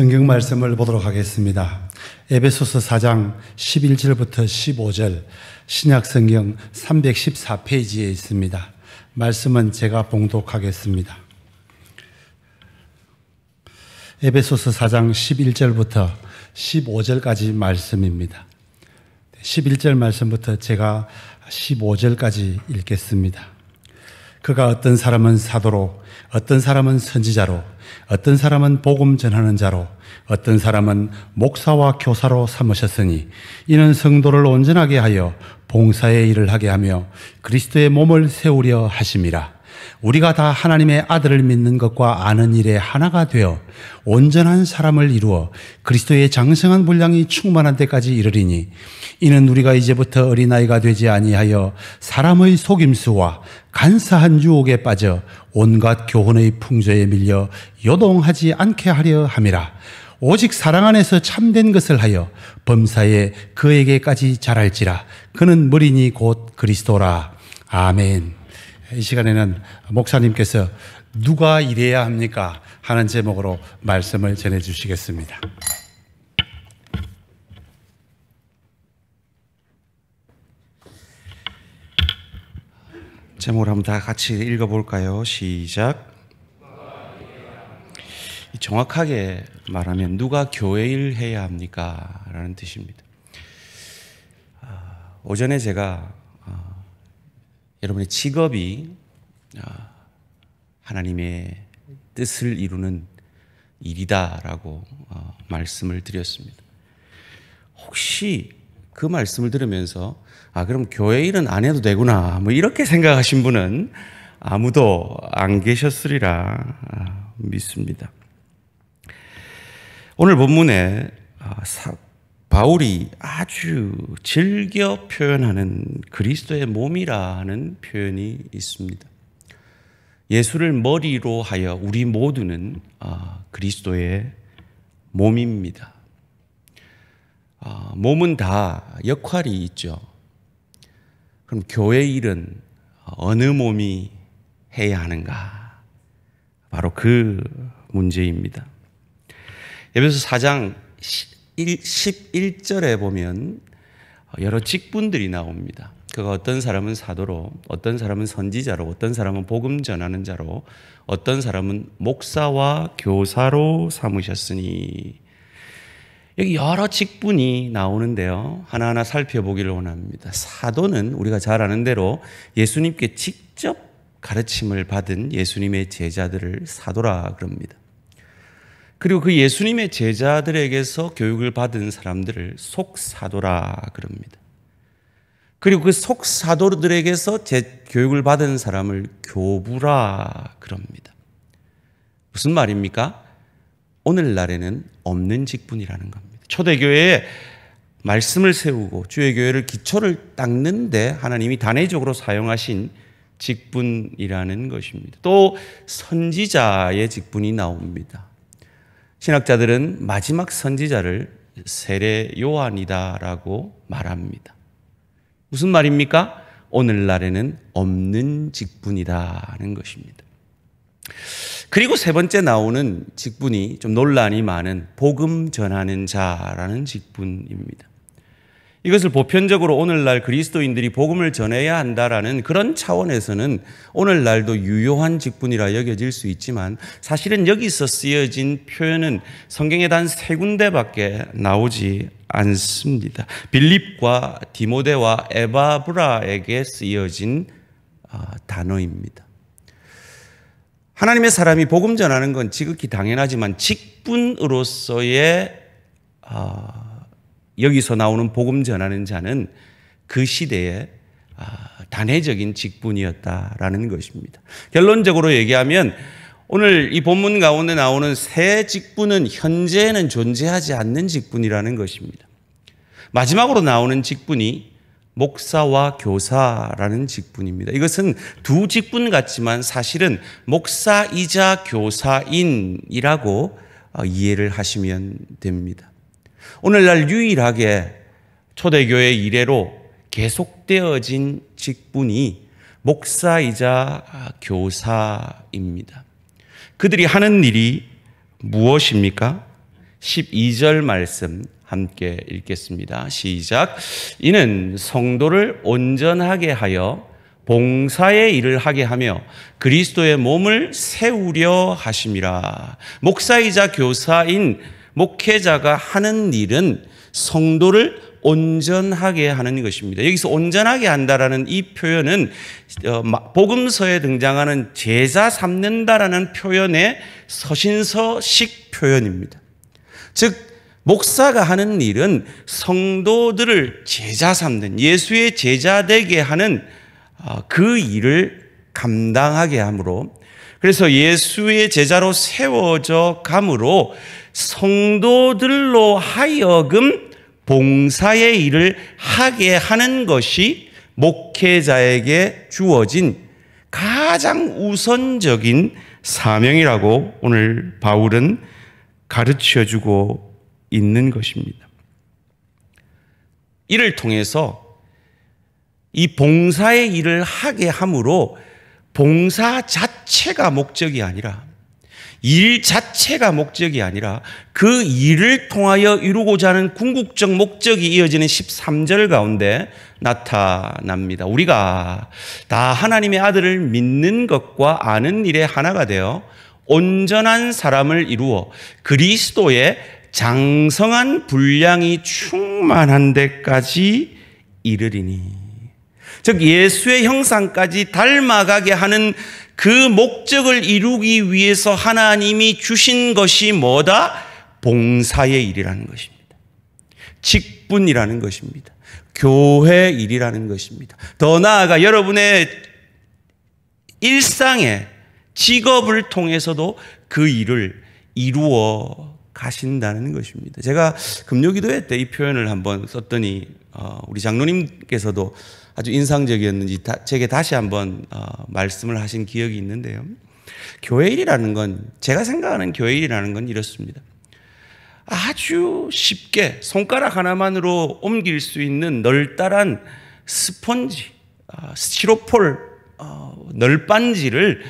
성경 말씀을 보도록 하겠습니다. 에베소서 4장 11절부터 15절 신약 성경 314페이지에 있습니다. 말씀은 제가 봉독하겠습니다. 에베소서 4장 11절부터 15절까지 말씀입니다. 11절 말씀부터 제가 15절까지 읽겠습니다. 그가 어떤 사람은 사도로, 어떤 사람은 선지자로, 어떤 사람은 복음 전하는 자로, 어떤 사람은 목사와 교사로 삼으셨으니 이는 성도를 온전하게 하여 봉사의 일을 하게 하며 그리스도의 몸을 세우려 하심이라. 우리가 다 하나님의 아들을 믿는 것과 아는 일에 하나가 되어 온전한 사람을 이루어 그리스도의 장성한 분량이 충만한 때까지 이르리니 이는 우리가 이제부터 어린아이가 되지 아니하여 사람의 속임수와 간사한 유혹에 빠져 온갖 교훈의 풍조에 밀려 요동하지 않게 하려 함이라. 오직 사랑 안에서 참된 것을 하여 범사에 그에게까지 자랄지라. 그는 머리니 곧 그리스도라. 아멘. 이 시간에는 목사님께서 누가 이래야 합니까? 하는 제목으로 말씀을 전해 주시겠습니다. 제목을 한번 다 같이 읽어볼까요? 시작. 정확하게 말하면 누가 교회 일 해야 합니까? 라는 뜻입니다. 오전에 제가 여러분의 직업이 하나님의 뜻을 이루는 일이다라고 말씀을 드렸습니다. 혹시 그 말씀을 들으면서 그럼 교회 일은 안 해도 되구나 뭐 이렇게 생각하신 분은 아무도 안 계셨으리라 믿습니다. 오늘 본문에 바울이 아주 즐겨 표현하는 그리스도의 몸이라는 표현이 있습니다. 예수를 머리로 하여 우리 모두는 그리스도의 몸입니다. 몸은 다 역할이 있죠. 그럼 교회 일은 어느 몸이 해야 하는가? 바로 그 문제입니다. 에베소 4장 11절에 보면 여러 직분들이 나옵니다. 그가 어떤 사람은 사도로, 어떤 사람은 선지자로, 어떤 사람은 복음 전하는 자로, 어떤 사람은 목사와 교사로 삼으셨으니 여기 여러 직분이 나오는데요. 하나하나 살펴보기를 원합니다. 사도는 우리가 잘 아는 대로 예수님께 직접 가르침을 받은 예수님의 제자들을 사도라 그럽니다. 그리고 그 예수님의 제자들에게서 교육을 받은 사람들을 속사도라 그럽니다. 그리고 그 속사도들에게서 교육을 받은 사람을 교부라 그럽니다. 무슨 말입니까? 오늘날에는 없는 직분이라는 겁니다. 초대교회에 말씀을 세우고 주의 교회를 기초를 닦는데 하나님이 단회적으로 사용하신 직분이라는 것입니다. 또 선지자의 직분이 나옵니다. 신학자들은 마지막 선지자를 세례 요한이다라고 말합니다. 무슨 말입니까? 오늘날에는 없는 직분이라는 것입니다. 그리고 세 번째 나오는 직분이 좀 논란이 많은 복음 전하는 자라는 직분입니다. 이것을 보편적으로 오늘날 그리스도인들이 복음을 전해야 한다라는 그런 차원에서는 오늘날도 유효한 직분이라 여겨질 수 있지만 사실은 여기서 쓰여진 표현은 성경에 단 3군데밖에 나오지 않습니다. 빌립과 디모데와 에바브라에게 쓰여진 단어입니다. 하나님의 사람이 복음 전하는 건 지극히 당연하지만 직분으로서의 여기서 나오는 복음 전하는 자는 그 시대에 단회적인 직분이었다라는 것입니다. 결론적으로 얘기하면 오늘 이 본문 가운데 나오는 세 직분은 현재는 존재하지 않는 직분이라는 것입니다. 마지막으로 나오는 직분이 목사와 교사라는 직분입니다. 이것은 두 직분 같지만 사실은 목사이자 교사인이라고 이해를 하시면 됩니다. 오늘날 유일하게 초대교회 이래로 계속되어진 직분이 목사이자 교사입니다. 그들이 하는 일이 무엇입니까? 12절 말씀 함께 읽겠습니다. 시작. 이는 성도를 온전하게 하여 봉사의 일을 하게 하며 그리스도의 몸을 세우려 하심이라. 목사이자 교사인 목회자가 하는 일은 성도를 온전하게 하는 것입니다. 여기서 온전하게 한다라는 이 표현은 복음서에 등장하는 제자 삼는다라는 표현의 서신서식 표현입니다. 즉 목사가 하는 일은 성도들을 제자 삼는, 예수의 제자 되게 하는 그 일을 감당하게 하므로, 그래서 예수의 제자로 세워져 감으로 성도들로 하여금 봉사의 일을 하게 하는 것이 목회자에게 주어진 가장 우선적인 사명이라고 오늘 바울은 가르쳐주고 있는 것입니다. 이를 통해서 이 봉사의 일을 하게 함으로 봉사 자체가 목적이 아니라, 일 자체가 목적이 아니라 그 일을 통하여 이루고자 하는 궁극적 목적이 이어지는 13절 가운데 나타납니다. 우리가 다 하나님의 아들을 믿는 것과 아는 일에 하나가 되어 온전한 사람을 이루어 그리스도의 장성한 분량이 충만한 데까지 이르리니, 즉 예수의 형상까지 닮아가게 하는 그 목적을 이루기 위해서 하나님이 주신 것이 뭐다? 봉사의 일이라는 것입니다. 직분이라는 것입니다. 교회 일이라는 것입니다. 더 나아가 여러분의 일상의 직업을 통해서도 그 일을 이루어 가신다는 것입니다. 제가 금요기도회 때 이 표현을 한번 썼더니 우리 장로님께서도 아주 인상적이었는지 제게 다시 한번 말씀을 하신 기억이 있는데요. 교회 일이라는 건, 제가 생각하는 교회 일이라는 건 이렇습니다. 아주 쉽게 손가락 하나만으로 옮길 수 있는 널따란 스펀지, 스티로폴 널빤지를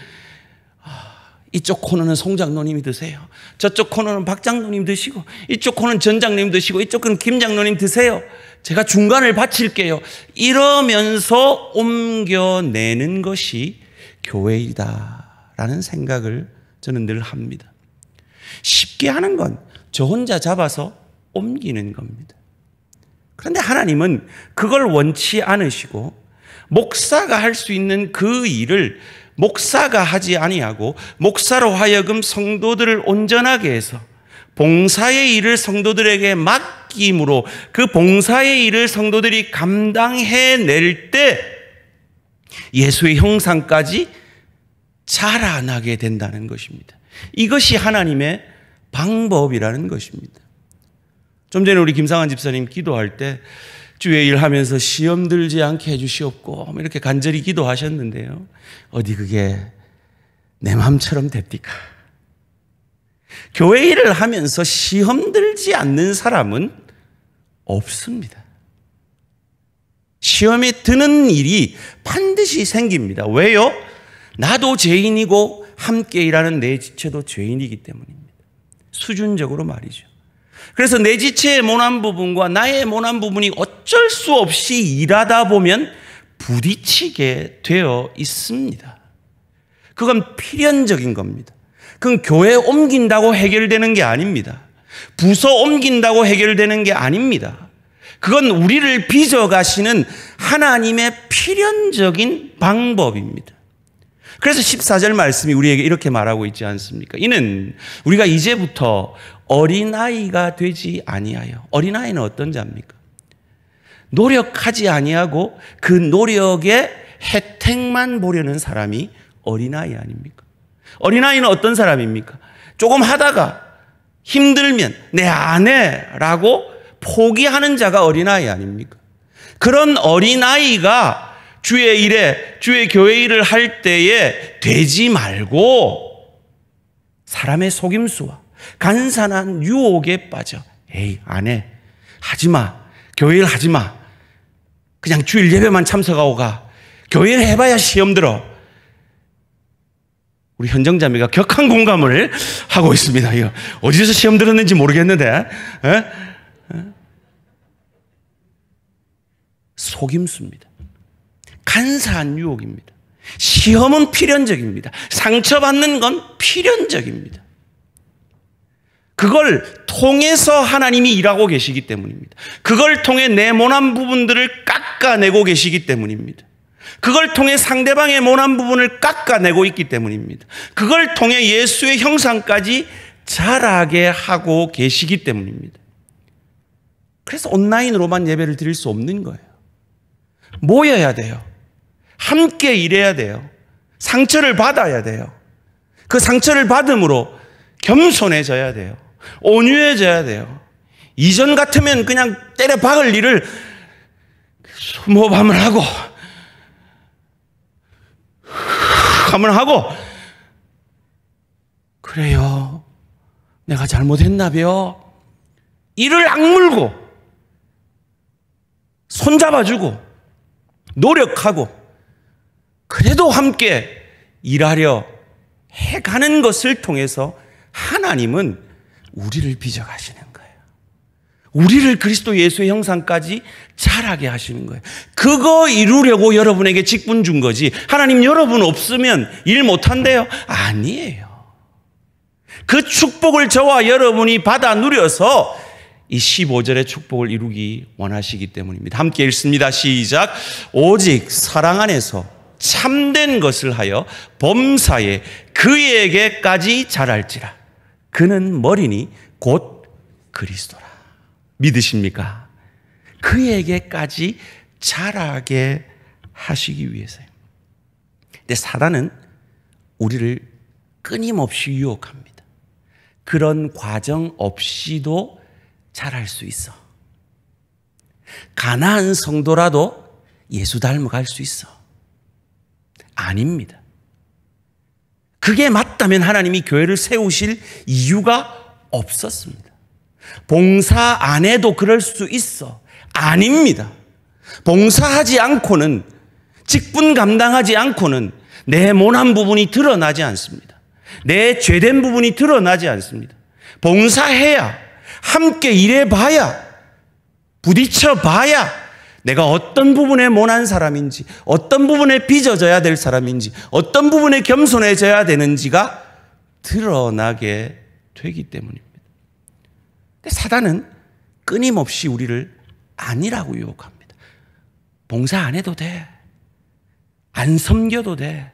이쪽 코너는 송 장로님이 드세요. 저쪽 코너는 박 장로님 드시고, 이쪽 코너는 전 장로님 드시고, 이쪽 코너는 김 장로님 드세요. 제가 중간을 바칠게요. 이러면서 옮겨내는 것이 교회 일이다라는 생각을 저는 늘 합니다. 쉽게 하는 건 저 혼자 잡아서 옮기는 겁니다. 그런데 하나님은 그걸 원치 않으시고 목사가 할 수 있는 그 일을 목사가 하지 아니하고 목사로 하여금 성도들을 온전하게 해서 봉사의 일을 성도들에게 맡김으로 그 봉사의 일을 성도들이 감당해낼 때 예수의 형상까지 자라나게 된다는 것입니다. 이것이 하나님의 방법이라는 것입니다. 좀 전에 우리 김상환 집사님 기도할 때 주의 일하면서 시험 들지 않게 해주시옵고 이렇게 간절히 기도하셨는데요. 어디 그게 내 마음처럼 됩니까? 교회 일을 하면서 시험 들지 않는 사람은 없습니다. 시험에 드는 일이 반드시 생깁니다. 왜요? 나도 죄인이고 함께 일하는 내 지체도 죄인이기 때문입니다. 수준적으로 말이죠. 그래서 내 지체의 모난 부분과 나의 모난 부분이 어쩔 수 없이 일하다 보면 부딪히게 되어 있습니다. 그건 필연적인 겁니다. 그건 교회 옮긴다고 해결되는 게 아닙니다. 부서 옮긴다고 해결되는 게 아닙니다. 그건 우리를 빚어가시는 하나님의 필연적인 방법입니다. 그래서 14절 말씀이 우리에게 이렇게 말하고 있지 않습니까? 이는 우리가 이제부터 어린아이가 되지 아니하여. 어린아이는 어떤 자입니까? 노력하지 아니하고 그 노력의 혜택만 보려는 사람이 어린아이 아닙니까? 어린아이는 어떤 사람입니까? 조금 하다가 힘들면 내 안 해라고 포기하는 자가 어린아이 아닙니까? 그런 어린아이가 주의 일에, 주의 교회 일을 할 때에 되지 말고 사람의 속임수와 간산한 유혹에 빠져 에이 안 해, 하지마, 교회 일 하지마, 그냥 주일 예배만 참석하고 가, 교회 일 해봐야 시험 들어. 우리 현정자매가 격한 공감을 하고 있습니다. 이거 어디서 시험 들었는지 모르겠는데. 속임수입니다. 간사한 유혹입니다. 시험은 필연적입니다. 상처받는 건 필연적입니다. 그걸 통해서 하나님이 일하고 계시기 때문입니다. 그걸 통해 내 모난 부분들을 깎아내고 계시기 때문입니다. 그걸 통해 상대방의 모난 부분을 깎아내고 있기 때문입니다. 그걸 통해 예수의 형상까지 자라게 하고 계시기 때문입니다. 그래서 온라인으로만 예배를 드릴 수 없는 거예요. 모여야 돼요. 함께 일해야 돼요. 상처를 받아야 돼요. 그 상처를 받음으로 겸손해져야 돼요. 온유해져야 돼요. 이전 같으면 그냥 때려 박을 일을 수모밤을 하고 그래요. 내가 잘못했나벼. 이를 악물고 손잡아주고 노력하고 그래도 함께 일하려 해가는 것을 통해서 하나님은 우리를 빚어가시는 거예요. 우리를 그리스도 예수의 형상까지 자라게 하시는 거예요. 그거 이루려고 여러분에게 직분 준 거지. 하나님 여러분 없으면 일 못한대요? 아니에요. 그 축복을 저와 여러분이 받아 누려서 이 15절의 축복을 이루기 원하시기 때문입니다. 함께 읽습니다. 시작. 오직 사랑 안에서 참된 것을 하여 범사에 그에게까지 자랄지라. 그는 머리니 곧 그리스도라. 믿으십니까? 그에게까지 자라게 하시기 위해서요. 근데 사단은 우리를 끊임없이 유혹합니다. 그런 과정 없이도 잘할 수 있어. 가난한 성도라도 예수 닮아갈 수 있어. 아닙니다. 그게 맞다면 하나님이 교회를 세우실 이유가 없었습니다. 봉사 안 해도 그럴 수 있어. 아닙니다. 봉사하지 않고는, 직분 감당하지 않고는 내 모난 부분이 드러나지 않습니다. 내 죄된 부분이 드러나지 않습니다. 봉사해야, 함께 일해봐야, 부딪혀봐야 내가 어떤 부분에 모난 사람인지, 어떤 부분에 빚어져야 될 사람인지, 어떤 부분에 겸손해져야 되는지가 드러나게 되기 때문입니다. 근데 사단은 끊임없이 우리를 아니라고 유혹합니다. 봉사 안 해도 돼. 안 섬겨도 돼.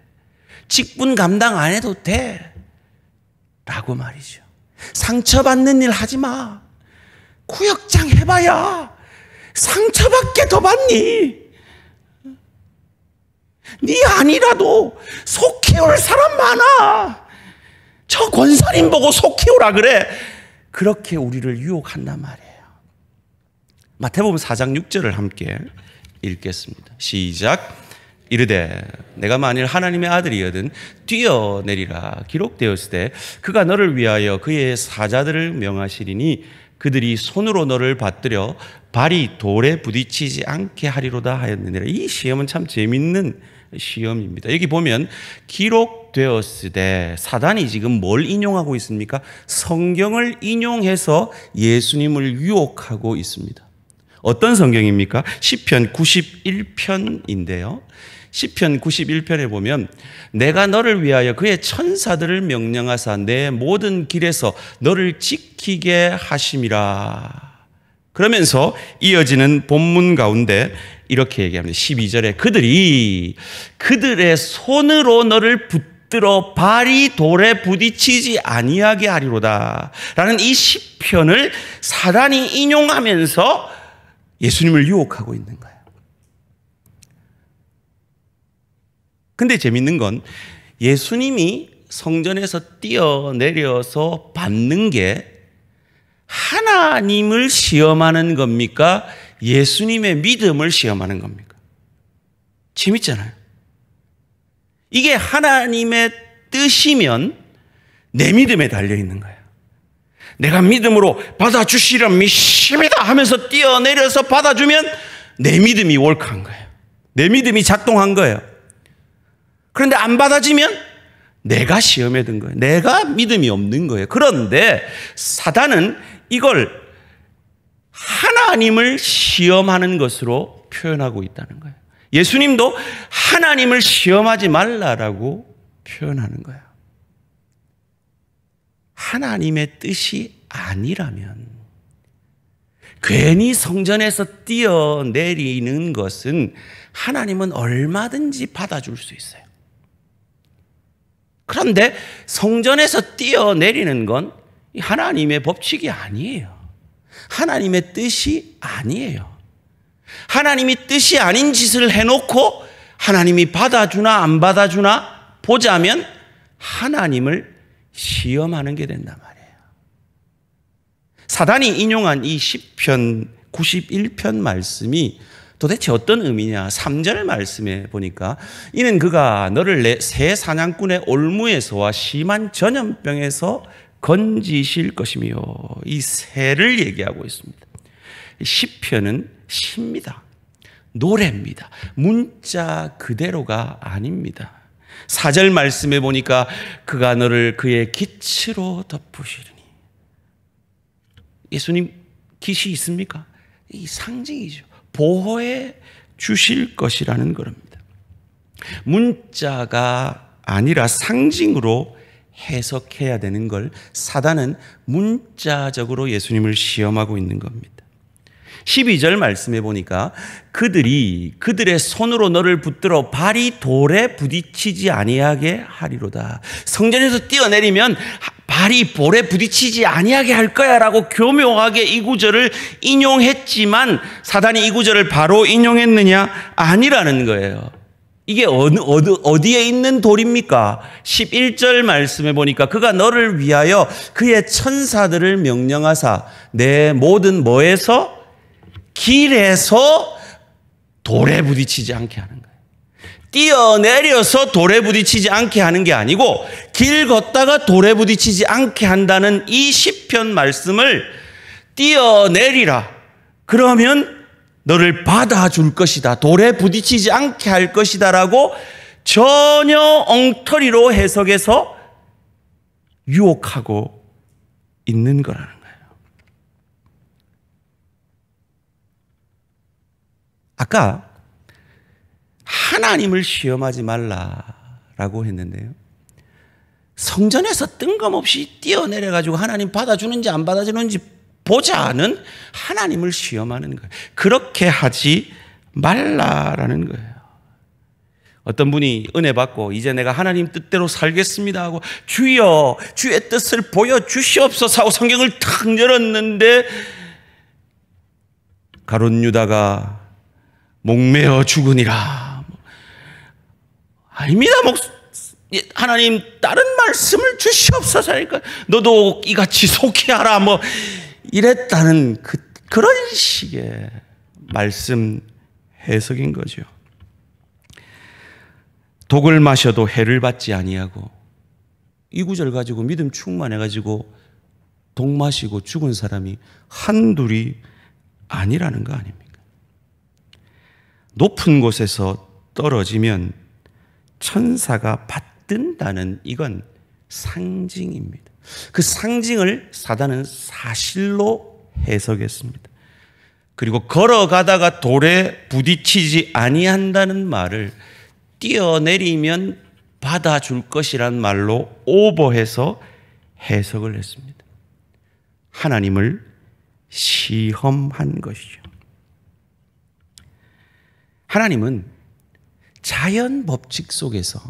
직분 감당 안 해도 돼. 라고 말이죠. 상처받는 일 하지 마. 구역장 해봐야 상처받게 더 받니? 네 아니라도 속 키울 사람 많아. 저 권사님 보고 속 키우라 그래. 그렇게 우리를 유혹한단 말이에요. 마태복음 4장 6절을 함께 읽겠습니다. 시작. 이르되 내가 만일 하나님의 아들이거든 뛰어내리라 기록되었으되 그가 너를 위하여 그의 사자들을 명하시리니 그들이 손으로 너를 받들여 발이 돌에 부딪히지 않게 하리로다 하였느니라. 이 시험은 참 재밌는 시험입니다. 여기 보면 기록되었으되 사단이 지금 뭘 인용하고 있습니까? 성경을 인용해서 예수님을 유혹하고 있습니다. 어떤 성경입니까? 시편 91편인데요. 시편 91편에 보면 내가 너를 위하여 그의 천사들을 명령하사 내 모든 길에서 너를 지키게 하심이라. 그러면서 이어지는 본문 가운데 이렇게 얘기합니다. 12절에 그들이 그들의 손으로 너를 붙들어 발이 돌에 부딪히지 아니하게 하리로다 라는 이 시편을 사단이 인용하면서 예수님을 유혹하고 있는 거예요. 근데 재밌는 건 예수님이 성전에서 뛰어내려서 받는 게 하나님을 시험하는 겁니까? 예수님의 믿음을 시험하는 겁니까? 재밌잖아요. 이게 하나님의 뜻이면 내 믿음에 달려있는 거예요. 내가 믿음으로 받아주시려 믿습니다 하면서 뛰어내려서 받아주면 내 믿음이 월크한 거예요. 내 믿음이 작동한 거예요. 그런데 안 받아지면 내가 시험에 든 거예요. 내가 믿음이 없는 거예요. 그런데 사단은 이걸 하나님을 시험하는 것으로 표현하고 있다는 거예요. 예수님도 하나님을 시험하지 말라라고 표현하는 거예요. 하나님의 뜻이 아니라면 괜히 성전에서 뛰어내리는 것은 하나님은 얼마든지 받아줄 수 있어요. 그런데 성전에서 뛰어내리는 건 하나님의 법칙이 아니에요. 하나님의 뜻이 아니에요. 하나님이 뜻이 아닌 짓을 해놓고 하나님이 받아주나 안 받아주나 보자면 하나님을 시험하는 게 된단 말이에요. 사단이 인용한 이 시편 91편 말씀이 도대체 어떤 의미냐? 3절 말씀에 보니까 이는 그가 너를 새 사냥꾼의 올무에서와 심한 전염병에서 건지실 것이며, 이 새를 얘기하고 있습니다. 시편은 시입니다. 노래입니다. 문자 그대로가 아닙니다. 4절 말씀에 보니까 그가 너를 그의 깃으로 덮으시리니. 예수님 깃이 있습니까? 이 상징이죠. 보호해 주실 것이라는 겁니다. 문자가 아니라 상징으로 해석해야 되는 걸 사단은 문자적으로 예수님을 시험하고 있는 겁니다. 12절 말씀에 보니까 그들의 손으로 너를 붙들어 발이 돌에 부딪히지 아니하게 하리로다. 성전에서 뛰어내리면 발이 볼에 부딪히지 아니하게 할 거야 라고 교묘하게 이 구절을 인용했지만 사단이 이 구절을 바로 인용했느냐? 아니라는 거예요. 이게 어디에 있는 돌입니까? 11절 말씀에 보니까 그가 너를 위하여 그의 천사들을 명령하사 내 모든 뭐에서? 길에서 돌에 부딪히지 않게 하는 거예요. 뛰어내려서 돌에 부딪히지 않게 하는 게 아니고 길 걷다가 돌에 부딪히지 않게 한다는 이 시편 말씀을 뛰어내리라. 그러면 너를 받아줄 것이다. 돌에 부딪히지 않게 할 것이다 라고 전혀 엉터리로 해석해서 유혹하고 있는 거라는 거예요. 아까 하나님을 시험하지 말라라고 했는데요. 성전에서 뜬금없이 뛰어내려가지고 하나님 받아주는지 안 받아주는지 보자는 하나님을 시험하는 거예요. 그렇게 하지 말라라는 거예요. 어떤 분이 은혜 받고 이제 내가 하나님 뜻대로 살겠습니다 하고 주여 주의 뜻을 보여주시옵소서 하고 성경을 탁 열었는데 가룟 유다가 목매어 죽으니라. 아닙니다. 하나님 다른 말씀을 주시옵소서 하니까 너도 이같이 속히 하라 뭐 이랬다는 그런 식의 말씀 해석인 거죠. 독을 마셔도 해를 받지 아니하고 이 구절 가지고 믿음 충만해가지고 독 마시고 죽은 사람이 한둘이 아니라는 거 아닙니까? 높은 곳에서 떨어지면 천사가 받든다는 이건 상징입니다. 그 상징을 사단은 사실로 해석했습니다. 그리고 걸어가다가 돌에 부딪히지 아니한다는 말을 뛰어내리면 받아줄 것이란 말로 오버해서 해석을 했습니다. 하나님을 시험한 것이죠. 하나님은 자연 법칙 속에서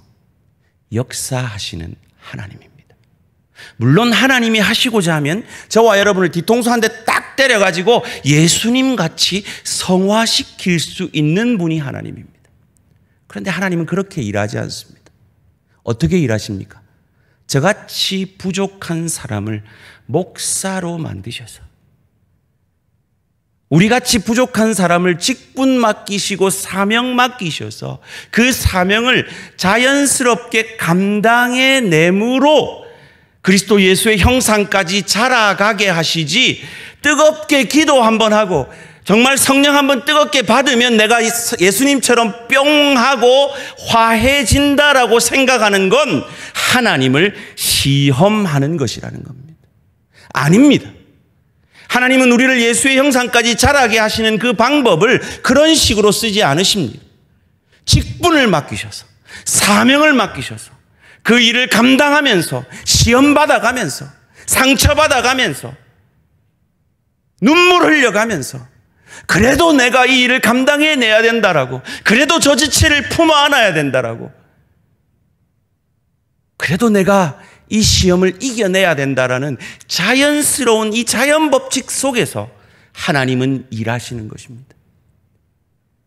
역사하시는 하나님입니다. 물론 하나님이 하시고자 하면 저와 여러분을 뒤통수 한 대 딱 때려가지고 예수님 같이 성화시킬 수 있는 분이 하나님입니다. 그런데 하나님은 그렇게 일하지 않습니다. 어떻게 일하십니까? 저같이 부족한 사람을 목사로 만드셔서 우리같이 부족한 사람을 직분 맡기시고 사명 맡기셔서 그 사명을 자연스럽게 감당해내므로 그리스도 예수의 형상까지 자라가게 하시지 뜨겁게 기도 한번 하고 정말 성령 한번 뜨겁게 받으면 내가 예수님처럼 뿅 하고 화해진다라고 생각하는 건 하나님을 시험하는 것이라는 겁니다. 아닙니다. 하나님은 우리를 예수의 형상까지 자라게 하시는 그 방법을 그런 식으로 쓰지 않으십니다. 직분을 맡기셔서, 사명을 맡기셔서 그 일을 감당하면서, 시험받아가면서, 상처받아가면서, 눈물 흘려가면서, 그래도 내가 이 일을 감당해내야 된다라고, 그래도 저 지체를 품어 안아야 된다라고, 그래도 내가 이 시험을 이겨내야 된다라는 자연스러운 이 자연 법칙 속에서 하나님은 일하시는 것입니다.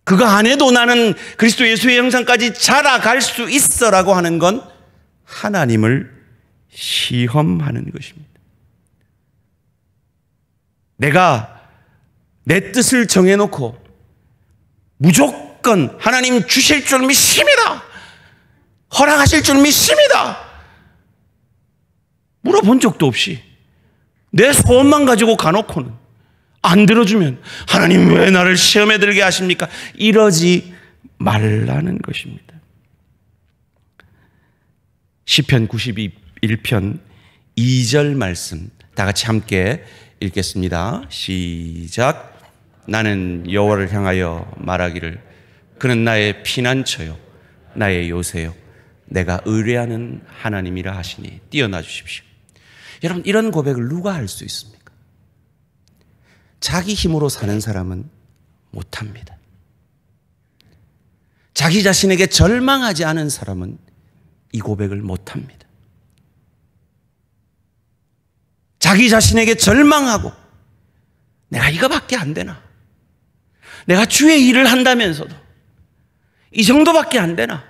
그거 안 해도 나는 그리스도 예수의 형상까지 자라갈 수 있어라고 하는 건 하나님을 시험하는 것입니다. 내가 내 뜻을 정해놓고 무조건 하나님 주실 줄 믿습니다, 허락하실 줄 믿습니다, 물어본 적도 없이 내 소원만 가지고 가놓고는 안 들어주면 하나님 왜 나를 시험에 들게 하십니까? 이러지 말라는 것입니다. 시편 91편 2절 말씀 다 같이 함께 읽겠습니다. 시작. 나는 여호와를 향하여 말하기를 그는 나의 피난처요 나의 요새요 내가 의뢰하는 하나님이라 하시니 뛰어나 주십시오. 여러분, 이런 고백을 누가 할 수 있습니까? 자기 힘으로 사는 사람은 못합니다. 자기 자신에게 절망하지 않은 사람은 이 고백을 못합니다. 자기 자신에게 절망하고 내가 이거밖에 안 되나, 내가 주의 일을 한다면서도 이 정도밖에 안 되나,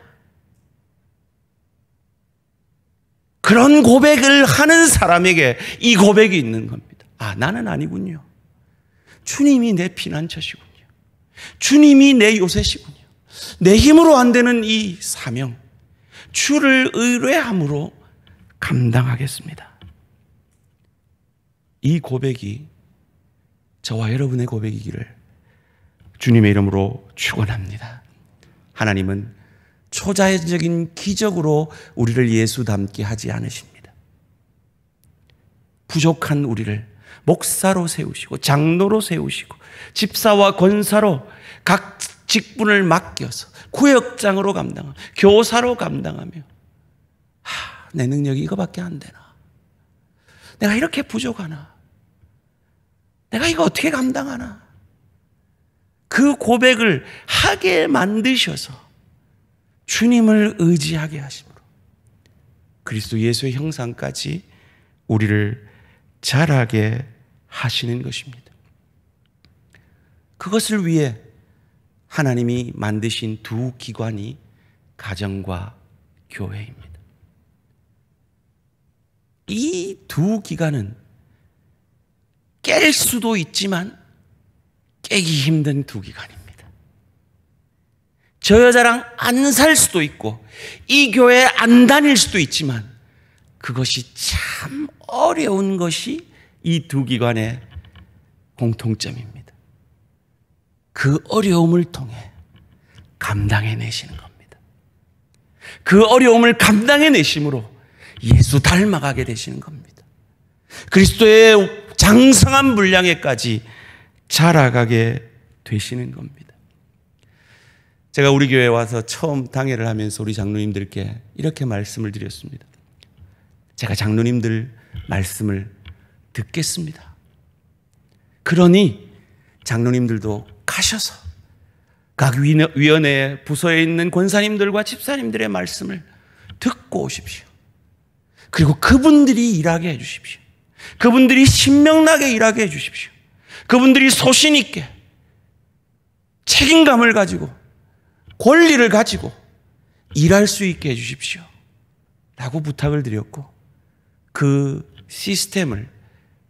그런 고백을 하는 사람에게 이 고백이 있는 겁니다. 아, 나는 아니군요. 주님이 내 피난처시군요. 주님이 내 요새시군요. 내 힘으로 안 되는 이 사명, 주를 의뢰함으로 감당하겠습니다. 이 고백이 저와 여러분의 고백이기를 주님의 이름으로 축원합니다. 하나님은 초자연적인 기적으로 우리를 예수 닮게 하지 않으십니다. 부족한 우리를 목사로 세우시고 장로로 세우시고 집사와 권사로 각 직분을 맡겨서 구역장으로 감당하며 교사로 감당하며 내 능력이 이거밖에 안 되나, 내가 이렇게 부족하나, 내가 이거 어떻게 감당하나, 그 고백을 하게 만드셔서 주님을 의지하게 하심으로 그리스도 예수의 형상까지 우리를 자라게 하시는 것입니다. 그것을 위해 하나님이 만드신 두 기관이 가정과 교회입니다. 이 두 기관은 깰 수도 있지만 깨기 힘든 두 기관입니다. 저 여자랑 안 살 수도 있고 이 교회에 안 다닐 수도 있지만 그것이 참 어려운 것이 이 두 기관의 공통점입니다. 그 어려움을 통해 감당해내시는 겁니다. 그 어려움을 감당해내심으로 예수 닮아가게 되시는 겁니다. 그리스도의 장성한 분량에까지 자라가게 되시는 겁니다. 제가 우리 교회에 와서 처음 당회를 하면서 우리 장로님들께 이렇게 말씀을 드렸습니다. 제가 장로님들 말씀을 듣겠습니다. 그러니 장로님들도 가셔서 각 위원회 부서에 있는 권사님들과 집사님들의 말씀을 듣고 오십시오. 그리고 그분들이 일하게 해주십시오. 그분들이 신명나게 일하게 해주십시오. 그분들이 소신 있게 책임감을 가지고 권리를 가지고 일할 수 있게 해주십시오 라고 부탁을 드렸고, 그 시스템을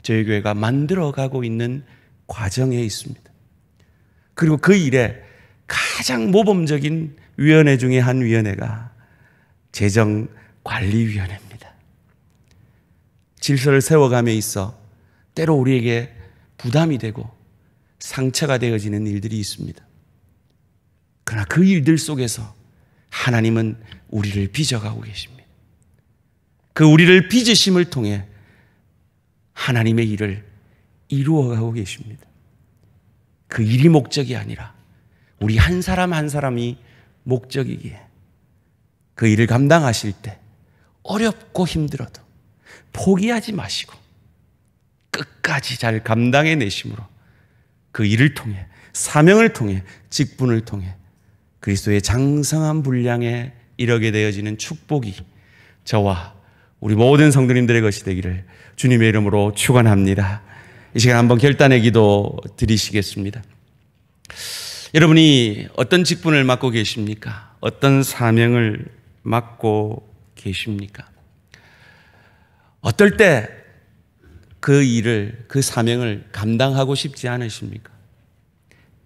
저희 교회가 만들어가고 있는 과정에 있습니다. 그리고 그 일에 가장 모범적인 위원회 중에 한 위원회가 재정관리위원회입니다. 질서를 세워감에 있어 때로 우리에게 부담이 되고 상처가 되어지는 일들이 있습니다. 그러나 그 일들 속에서 하나님은 우리를 빚어가고 계십니다. 그 우리를 빚으심을 통해 하나님의 일을 이루어가고 계십니다. 그 일이 목적이 아니라 우리 한 사람 한 사람이 목적이기에 그 일을 감당하실 때 어렵고 힘들어도 포기하지 마시고 끝까지 잘 감당해내심으로 그 일을 통해, 사명을 통해, 직분을 통해 그리스도의 장성한 분량에 이르게 되어지는 축복이 저와 우리 모든 성도님들의 것이 되기를 주님의 이름으로 축원합니다. 이 시간 한번 결단의 기도 드리시겠습니다. 여러분이 어떤 직분을 맡고 계십니까? 어떤 사명을 맡고 계십니까? 어떨 때 그 일을, 그 사명을 감당하고 싶지 않으십니까?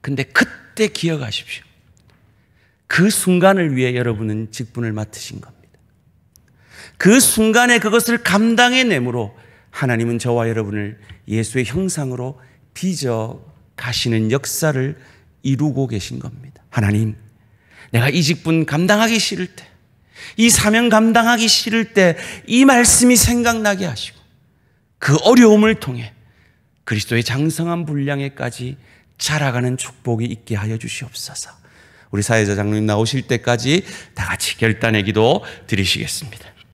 근데 그때 기억하십시오. 그 순간을 위해 여러분은 직분을 맡으신 겁니다. 그 순간에 그것을 감당해내므로 하나님은 저와 여러분을 예수의 형상으로 빚어 가시는 역사를 이루고 계신 겁니다. 하나님, 내가 이 직분 감당하기 싫을 때, 이 사명 감당하기 싫을 때 이 말씀이 생각나게 하시고 그 어려움을 통해 그리스도의 장성한 분량에까지 자라가는 축복이 있게 하여 주시옵소서. 우리 사회자 장로님 나오실 때까지 다 같이 결단의 기도 드리시겠습니다.